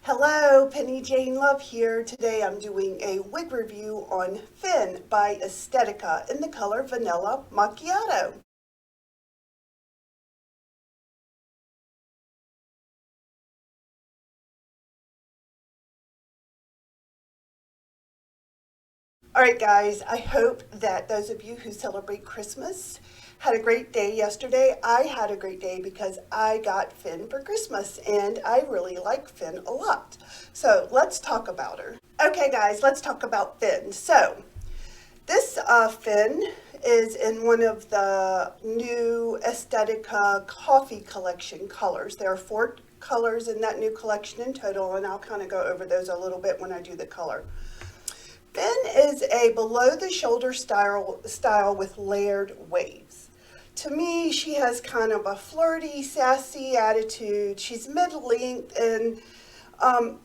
Hello, Penny Jane Love here. Today I'm doing a wig review on Finn by Estetica in the color Vanilla Macchiato. Alright guys, I hope that those of you who celebrate Christmas had a great day yesterday. I had a great day because I got Finn for Christmas and I really like Finn a lot. So let's talk about her. Okay guys, let's talk about Finn. So this Finn is in one of the new Estetica coffee collection colors. There are 4 colors in that new collection in total, and I'll kind of go over those a little bit when I do the color. Finn is a below the shoulder style with layered waves. To me, she has kind of a flirty, sassy attitude. She's mid-length and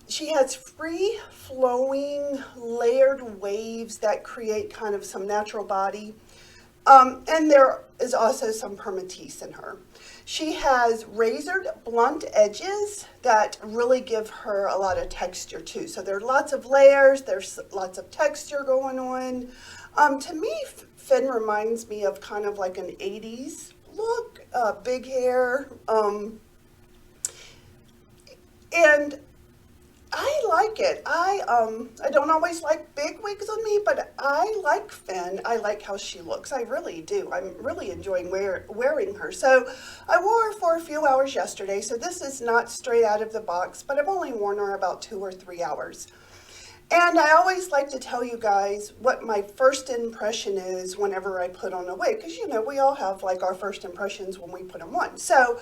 she has free flowing layered waves that create kind of some natural body. And there is also some permatease in her. She has razored blunt edges that really give her a lot of texture too. So there are lots of layers, there's lots of texture going on. To me, Finn reminds me of kind of like an 80s look, big hair. And I like it. I don't always like big wigs on me, but I like Finn. I like how she looks. I really do. I'm really enjoying wearing her. So I wore her for a few hours yesterday, so this is not straight out of the box, but I've only worn her about 2 or 3 hours. And I always like to tell you guys what my first impression is whenever I put on a wig, because you know, we all have like our first impressions when we put them on. So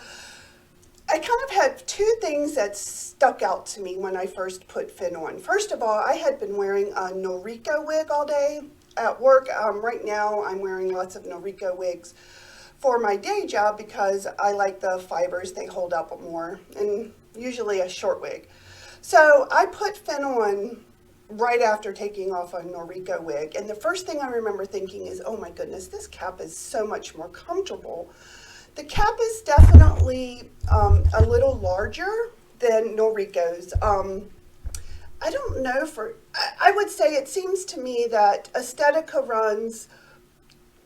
I kind of had 2 things that stuck out to me when I first put Finn on. First of all, I had been wearing a Noriko wig all day at work. Right now, I'm wearing lots of Noriko wigs for my day job because I like the fibers. They hold up more, and usually a short wig. So I put Finn on right after taking off a Noriko wig, and the first thing I remember thinking is, oh my goodness, this cap is so much more comfortable. The cap is definitely a little larger than Noriko's. I don't know I would say it seems to me that Estetica runs,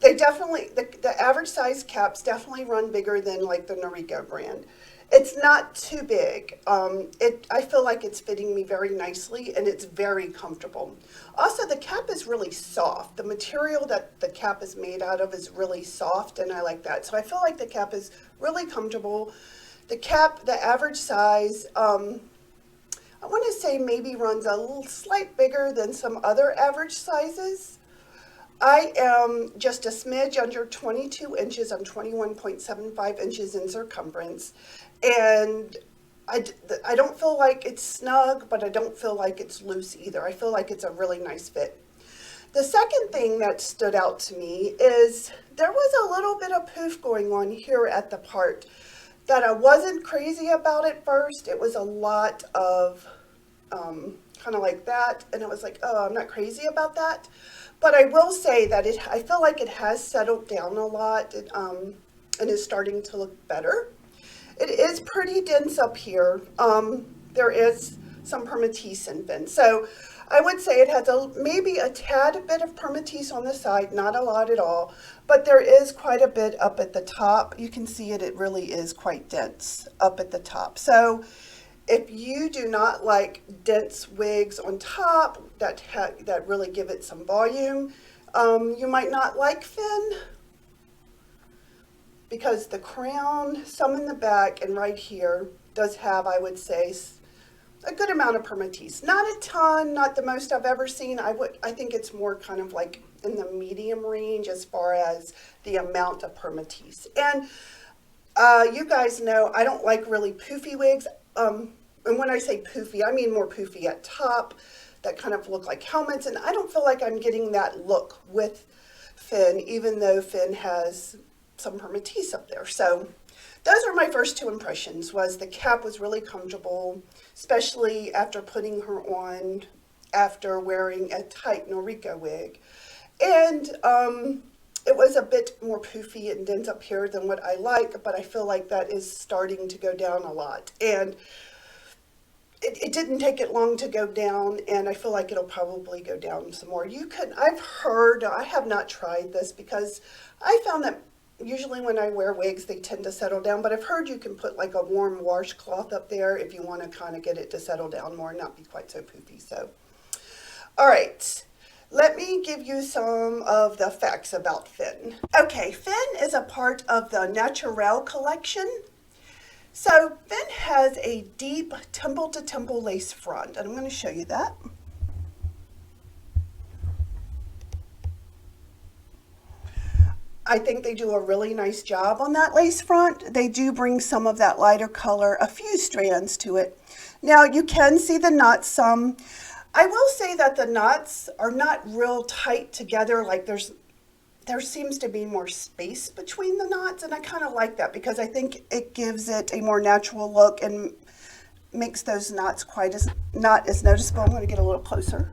they definitely, the average size caps definitely run bigger than like the Noriko brand. It's not too big. I feel like it's fitting me very nicely and it's very comfortable. Also, the cap is really soft. The material that the cap is made out of is really soft and I like that. So I feel like the cap is really comfortable. The cap, the average size, I want to say maybe runs a little slight bigger than some other average sizes. I am just a smidge under 22 inches. I'm 21.75 inches in circumference. And I don't feel like it's snug, but I don't feel like it's loose either. I feel like it's a really nice fit. The second thing that stood out to me is there was a little bit of poof going on here at the part that I wasn't crazy about at first. It was a lot of kind of like that. And it was like, oh, I'm not crazy about that. But I will say that I feel like it has settled down a lot and is starting to look better. It is pretty dense up here. There is some permatease in Finn. So I would say it has maybe a tad bit of permatease on the side, not a lot at all, but there is quite a bit up at the top. You can see it really is quite dense up at the top. So if you do not like dense wigs on top that really give it some volume, you might not like Finn, because the crown, some in the back and right here, does have, I would say, a good amount of permatease. Not a ton, not the most I've ever seen. I think it's more kind of like in the medium range as far as the amount of permatease. And you guys know I don't like really poofy wigs. And when I say poofy, I mean more poofy at top that kind of look like helmets. And I don't feel like I'm getting that look with Finn, even though Finn has some permatease up there. So those are my first 2 impressions. Was the cap was really comfortable, especially after putting her on after wearing a tight Noriko wig. And it was a bit more poofy and dense up here than what I like, but I feel like that is starting to go down a lot. And it didn't take it long to go down, and I feel like it'll probably go down some more. I've heard, I have not tried this because I found that usually when I wear wigs, they tend to settle down, but I've heard you can put like a warm washcloth up there if you want to kind of get it to settle down more and not be quite so poofy. So, all right. Let me give you some of the facts about Finn. Okay, Finn is a part of the Naturelle Collection. So Finn has a deep temple-to-temple lace front, and I'm going to show you that. I think they do a really nice job on that lace front. They do bring some of that lighter color, a few strands to it. Now you can see the knots some. I will say that the knots are not real tight together, like there seems to be more space between the knots, and I kind of like that because I think it gives it a more natural look and makes those knots not as noticeable. I'm going to get a little closer.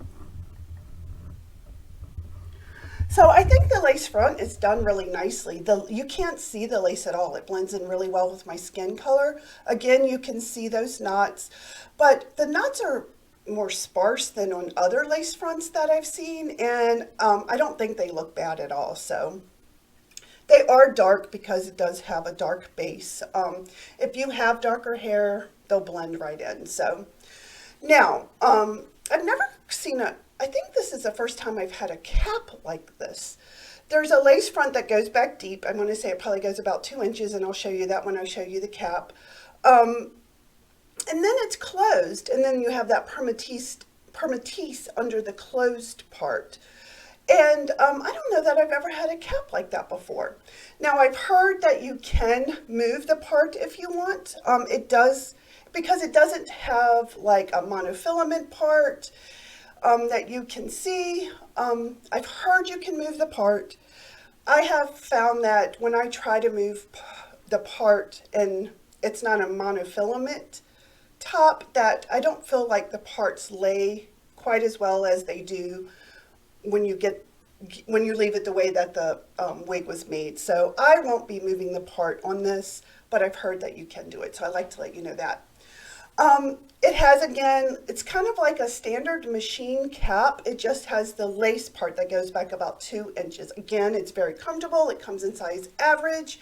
So I think the lace front is done really nicely. You can't see the lace at all. It blends in really well with my skin color. Again, you can see those knots, but the knots are more sparse than on other lace fronts that I've seen, and I don't think they look bad at all. So they are dark because it does have a dark base. If you have darker hair, they'll blend right in. So now I've never seen I think this is the first time I've had a cap like this. There's a lace front that goes back deep. I'm going to say it probably goes about 2 inches, and I'll show you that when I show you the cap. And then it's closed, and then you have that permatease under the closed part. And I don't know that I've ever had a cap like that before. Now, I've heard that you can move the part if you want. It does, because it doesn't have like a monofilament part that you can see. I've heard you can move the part. I have found that when I try to move the part and it's not a monofilament top, that I don't feel like the parts lay quite as well as they do when you leave it the way that the wig was made. So I won't be moving the part on this, but I've heard that you can do it, so I like to let you know that. It has, again, it's kind of like a standard machine cap. It just has the lace part that goes back about 2 inches. Again, it's very comfortable. It comes in size average.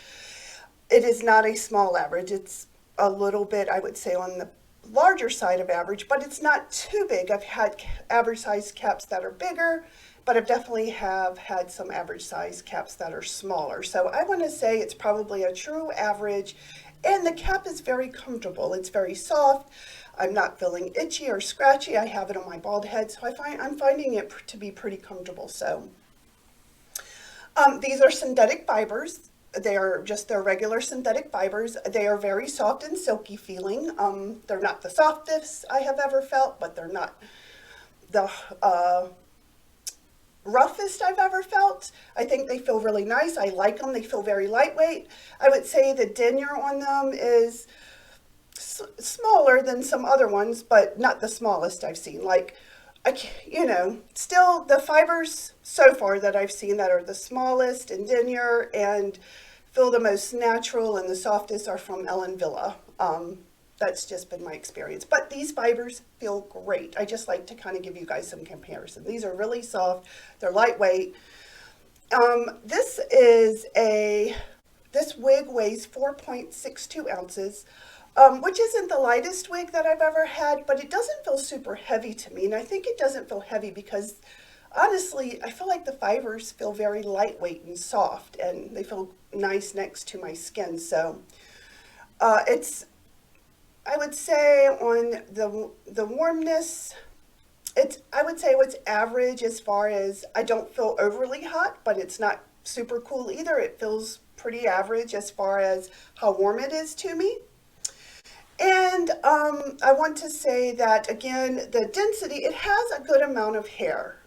It is not a small average. It's a little bit, I would say, on the larger side of average, but it's not too big. I've had average size caps that are bigger, but I've definitely had some average size caps that are smaller. So I want to say it's probably a true average, and the cap is very comfortable. It's very soft. I'm not feeling itchy or scratchy. I have it on my bald head, so I'm finding it to be pretty comfortable. So these are synthetic fibers. They are just their regular synthetic fibers. They are very soft and silky feeling. They're not the softest I have ever felt, but they're not the roughest I've ever felt. I think they feel really nice. I like them. They feel very lightweight. I would say the denier on them is smaller than some other ones, but not the smallest I've seen. Like, still the fibers so far that I've seen that are the smallest and denier and feel the most natural and the softest are from Ellen Villa. That's just been my experience. But these fibers feel great. I just like to kind of give you guys some comparison. These are really soft. They're lightweight. This wig weighs 4.62 ounces. Which isn't the lightest wig that I've ever had, but it doesn't feel super heavy to me. And I think it doesn't feel heavy because, honestly, I feel like the fibers feel very lightweight and soft, and they feel nice next to my skin. So I would say on the warmness, I would say it's average as far as I don't feel overly hot, but it's not super cool either. It feels pretty average as far as how warm it is to me. And I want to say that, again, the density, it has a good amount of hair.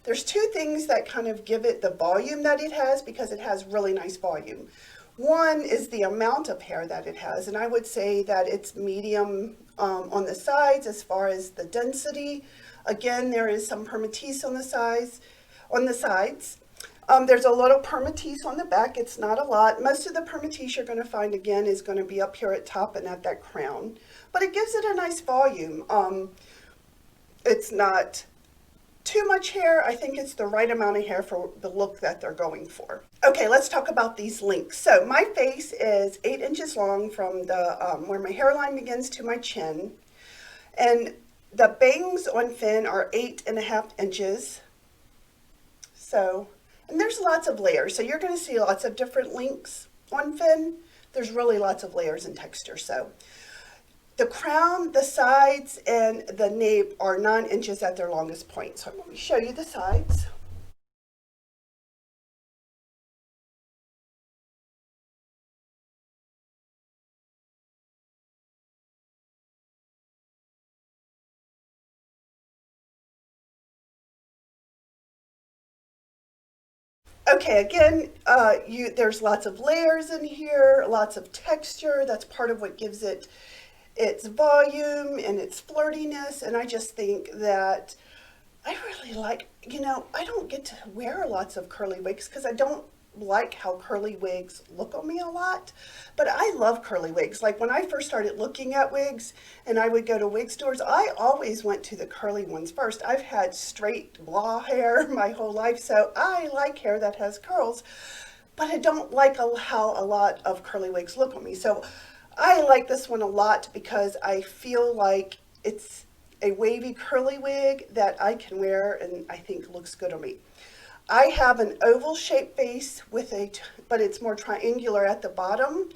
There's two things that kind of give it the volume that it has, because it has really nice volume. One is the amount of hair that it has, and I would say that it's medium on the sides as far as the density. Again, there is some permatease on the sides. There's a little permatease on the back. It's not a lot. Most of the permatease you're going to find again is going to be up here at top and at that crown, but it gives it a nice volume. It's not too much hair. I think it's the right amount of hair for the look that they're going for. Okay, let's talk about these links. So my face is 8 inches long from the where my hairline begins to my chin, and the bangs on Finn are 8.5 inches. So, and there's lots of layers. So you're going to see lots of different links on Finn. There's really lots of layers and texture. So the crown, the sides, and the nape are 9 inches at their longest point. So let me show you the sides. Okay, again, there's lots of layers in here, lots of texture. That's part of what gives it its volume and its flirtiness. And I just think that I really like, I don't get to wear lots of curly wigs because I don't like how curly wigs look on me a lot, but I love curly wigs. Like when I first started looking at wigs and I would go to wig stores, I always went to the curly ones first. I've had straight blah hair my whole life, so I like hair that has curls, but I don't like how a lot of curly wigs look on me. So I like this one a lot because I feel like it's a wavy curly wig that I can wear and I think looks good on me. I have an oval shaped face with but it's more triangular at the bottom.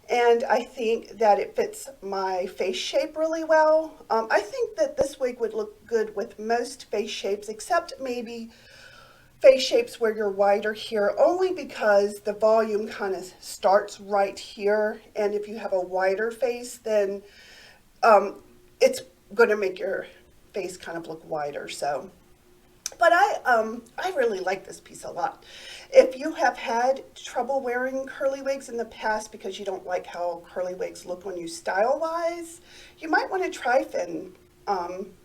And I think that it fits my face shape really well. I think that this wig would look good with most face shapes, except maybe face shapes where you're wider here, only because the volume kind of starts right here. And if you have a wider face, then it's going to make your face kind of look wider. So. But I really like this piece a lot. If you have had trouble wearing curly wigs in the past because you don't like how curly wigs look on you style-wise, you might want to try Finn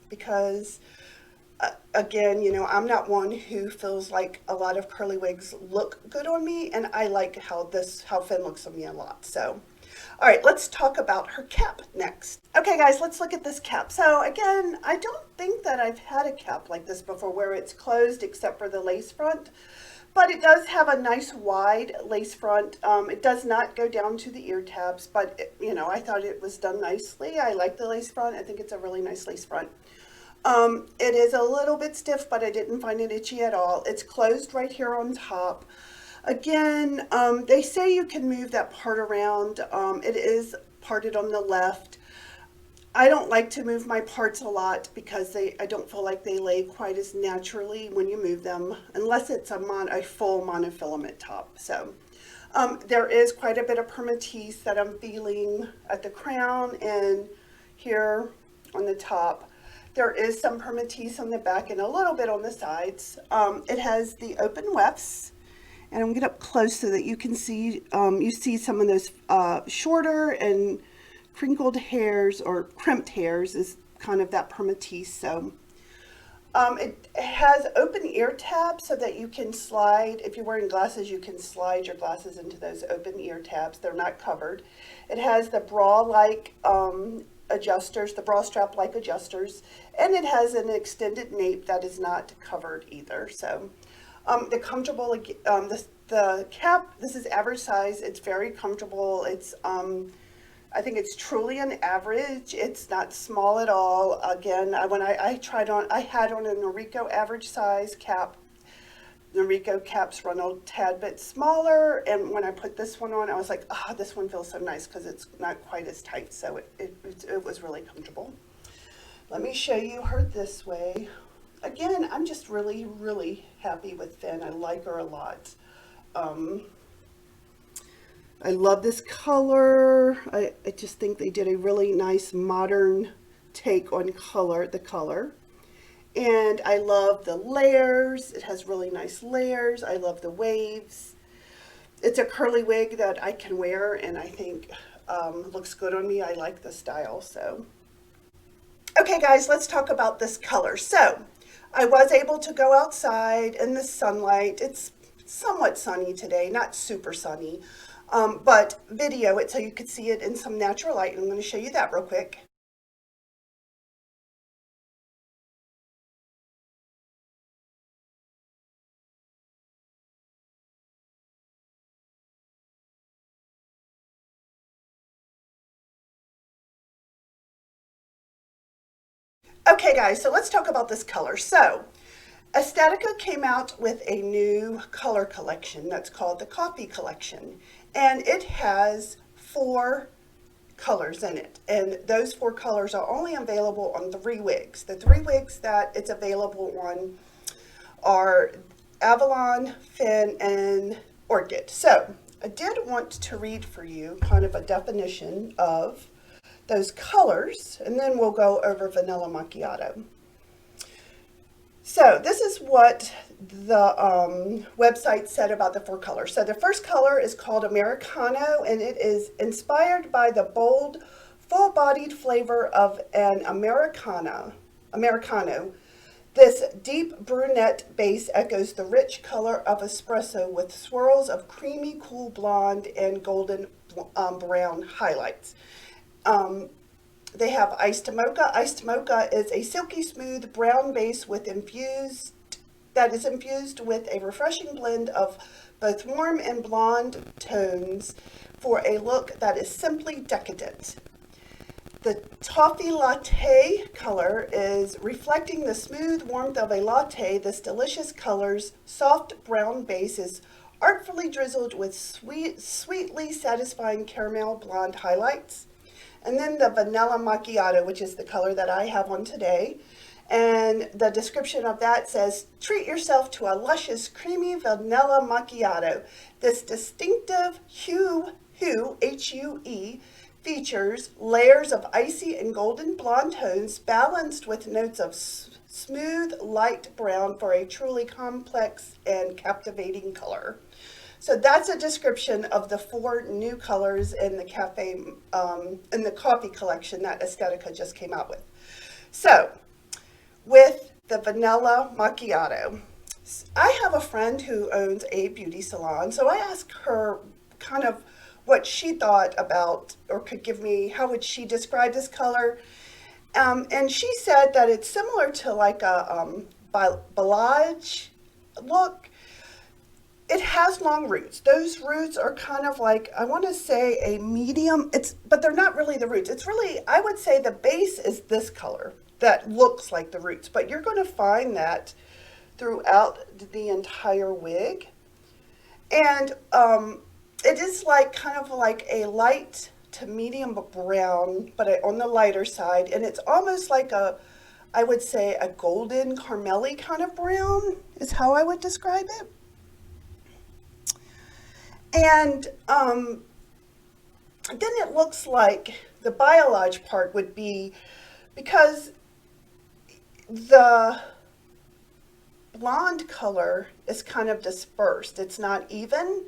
because, again, I'm not one who feels like a lot of curly wigs look good on me, and I like how Finn looks on me a lot. So. All right, let's talk about her cap next. Okay, guys, let's look at this cap. So again, I don't think that I've had a cap like this before where it's closed except for the lace front, but it does have a nice wide lace front. It does not go down to the ear tabs, but I thought it was done nicely. I like the lace front. I think it's a really nice lace front. It is a little bit stiff, but I didn't find it itchy at all. It's closed right here on top. Again, they say you can move that part around. It is parted on the left. I don't like to move my parts a lot because I don't feel like they lay quite as naturally when you move them, unless it's a full monofilament top. So there is quite a bit of permatease that I'm feeling at the crown and here on the top. There is some permatease on the back and a little bit on the sides. It has the open wefts. And I'm going to get up close so that you can see, you see some of those shorter and crinkled hairs or crimped hairs is kind of that permatease. So it has open ear tabs so that you can slide, if you're wearing glasses, you can slide your glasses into those open ear tabs. They're not covered. It has the bra-like adjusters, the bra strap-like adjusters, and it has an extended nape that is not covered either. So. The comfortable, the cap, this is average size. It's very comfortable. It's, I think it's truly an average. It's not small at all. Again, when I tried on, I had on a Noriko average size cap. Noriko caps run a tad bit smaller. And when I put this one on, I was like, this one feels so nice because it's not quite as tight. So it was really comfortable. Let me show you her this way. Again, I'm just really, really happy with Finn. I like her a lot. I love this color. I just think they did a really nice modern take on the color. And I love the layers. It has really nice layers. I love the waves. It's a curly wig that I can wear and I think looks good on me. I like the style, so. Okay, guys, let's talk about this color. So, I was able to go outside in the sunlight. It's somewhat sunny today, not super sunny, but video it so you could see it in some natural light. And I'm going to show you that real quick. Okay guys, so let's talk about this color. So Estetica came out with a new color collection that's called the Coffee Collection, and it has 4 colors in it, and those 4 colors are only available on 3 wigs. The 3 wigs that it's available on are Avalon, Fin, and Orchid. So I did want to read for you kind of a definition of those colors, and then we'll go over Vanilla Macchiato. So this is what the website said about the 4 colors. So the first color is called Americano, and it is inspired by the bold, full-bodied flavor of an Americano. This deep brunette base echoes the rich color of espresso with swirls of creamy, cool blonde and golden brown highlights. They have iced mocha. Iced mocha is a silky smooth brown base infused with a refreshing blend of both warm and blonde tones for a look that is simply decadent. The toffee latte color is reflecting the smooth warmth of a latte. This delicious color's soft brown base is artfully drizzled with sweetly satisfying caramel blonde highlights. And then the Vanilla Macchiato, which is the color that I have on today. And the description of that says, treat yourself to a luscious, creamy vanilla macchiato. This distinctive hue, H-U-E, features layers of icy and golden blonde tones balanced with notes of smooth, light brown for a truly complex and captivating color. So that's a description of the 4 new colors in the coffee collection that Estetica just came out with. So with the Vanilla Macchiato, I have a friend who owns a beauty salon, so I asked her kind of what she thought about, or could give me, how would she describe this color, and she said that it's similar to like a balayage look. It has long roots. Those roots are kind of like, I want to say a medium, but they're not really the roots. It's really, I would say the base is this color that looks like the roots, but you're going to find that throughout the entire wig. And it is like kind of like a light to medium brown, but on the lighter side. And it's almost like I would say a golden caramel-y kind of brown is how I would describe it. And then it looks like the balayage part would be, because the blonde color is kind of dispersed, it's not even,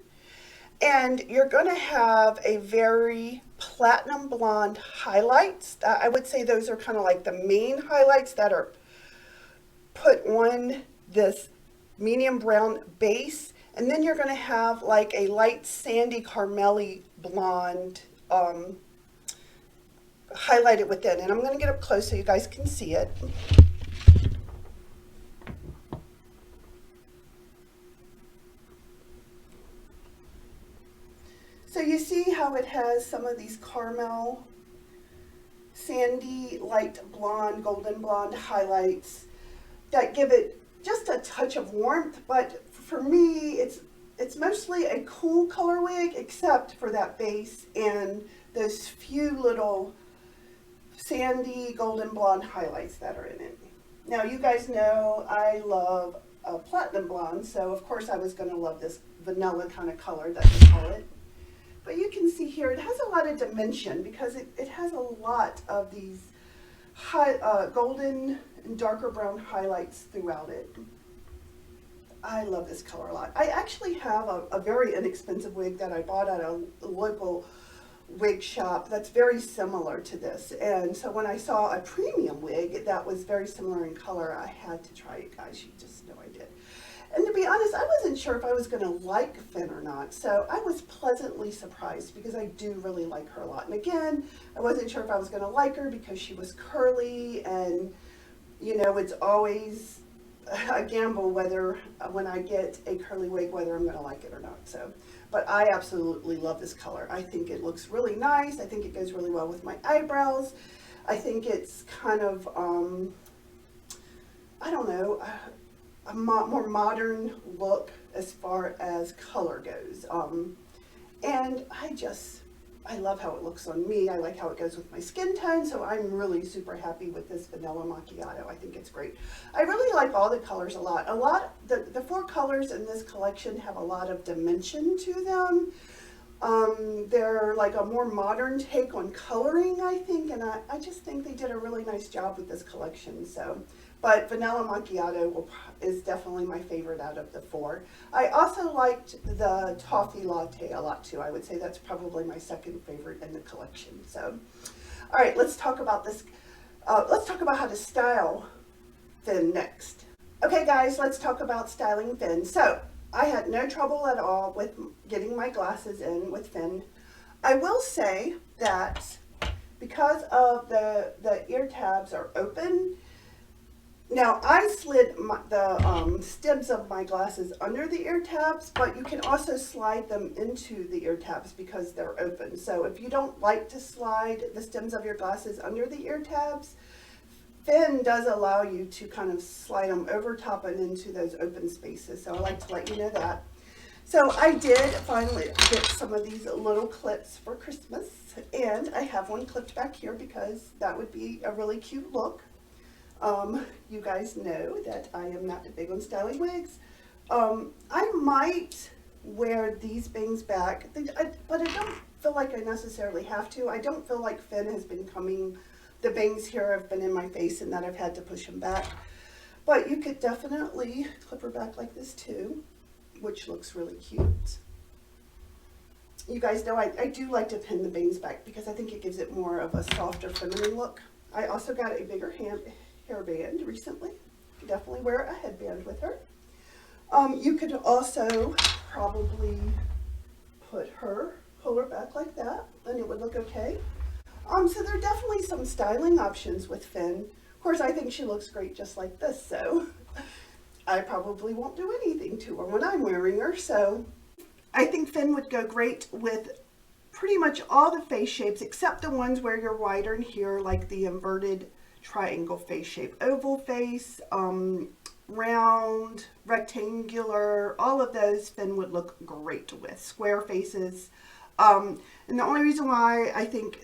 and you're going to have a very platinum blonde highlights. I would say those are kind of like the main highlights that are put on this medium brown base. And then you're going to have like a light sandy caramel-y blonde highlighted within. And I'm going to get up close so you guys can see it. So you see how it has some of these caramel, sandy, light blonde, golden blonde highlights that give it just a touch of warmth, but for me, it's mostly a cool color wig, except for that base and those few little sandy golden blonde highlights that are in it. Now, you guys know I love a platinum blonde, so of course I was going to love this vanilla kind of color that they call it. But you can see here, it has a lot of dimension because it has a lot of these golden and darker brown highlights throughout it. I love this color a lot. I actually have a very inexpensive wig that I bought at a local wig shop that's very similar to this. And so when I saw a premium wig that was very similar in color, I had to try it, guys. You just know I did. And to be honest, I wasn't sure if I was going to like Finn or not. So I was pleasantly surprised because I do really like her a lot. And again, I wasn't sure if I was going to like her because she was curly, and you know, it's always a gamble whether when I get a curly wig, whether I'm going to like it or not. So, but I absolutely love this color. I think it looks really nice. I think it goes really well with my eyebrows. I think it's kind of, I don't know, a more modern look as far as color goes. And I love how it looks on me. I like how it goes with my skin tone, so I'm really super happy with this Vanilla Macchiato. I think it's great. I really like all the colors a lot. The 4 colors in this collection have a lot of dimension to them. They're like a more modern take on coloring, I think, and I just think they did a really nice job with this collection. So, but Vanilla Macchiato is definitely my favorite out of the 4. I also liked the Toffee Latte a lot too. I would say that's probably my second favorite in the collection. So, all right, let's talk about this. Let's talk about how to style Finn next. Okay, guys, let's talk about styling Finn. So, I had no trouble at all with getting my glasses in with Finn. I will say that because of the ear tabs are open, now I slid the stems of my glasses under the ear tabs, but you can also slide them into the ear tabs because they're open. So if you don't like to slide the stems of your glasses under the ear tabs, Finn does allow you to kind of slide them over top and into those open spaces. So I like to let you know that. So I did finally get some of these little clips for Christmas, and I have one clipped back here because that would be a really cute look. You guys know that I am not big on styling wigs. I might wear these bangs back, but I don't feel like I necessarily have to. I don't feel like Finn has been coming. The bangs here have been in my face and that I've had to push them back. But you could definitely clip her back like this too, which looks really cute. You guys know I do like to pin the bangs back because I think it gives it more of a softer feminine look. I also got a bigger hairband recently. You could definitely wear a headband with her. You could also probably pull her back like that and it would look okay. So there are definitely some styling options with Finn. Of course, I think she looks great just like this, so I probably won't do anything to her when I'm wearing her. So I think Finn would go great with pretty much all the face shapes except the ones where you're wider in here, like the inverted triangle face shape, oval face, round, rectangular, all of those Finn would look great with. Square faces. And the only reason why I think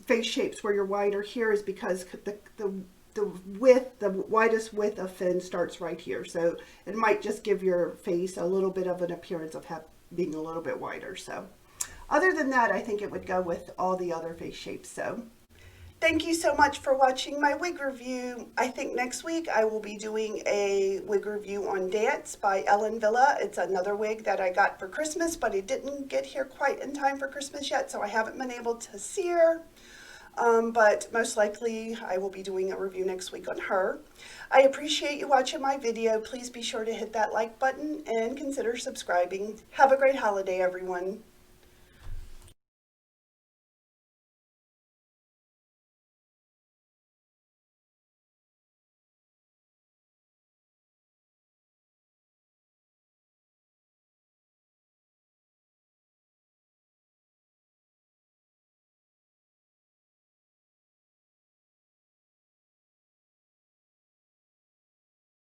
face shapes where you're wider here is because the widest width of Finn starts right here. So it might just give your face a little bit of an appearance of being a little bit wider. So other than that, I think it would go with all the other face shapes. So thank you so much for watching my wig review. I think next week I will be doing a wig review on Dance by Ellen Villa. It's another wig that I got for Christmas, but it didn't get here quite in time for Christmas yet, so I haven't been able to see her. But most likely I will be doing a review next week on her. I appreciate you watching my video. Please be sure to hit that like button and consider subscribing. Have a great holiday, everyone.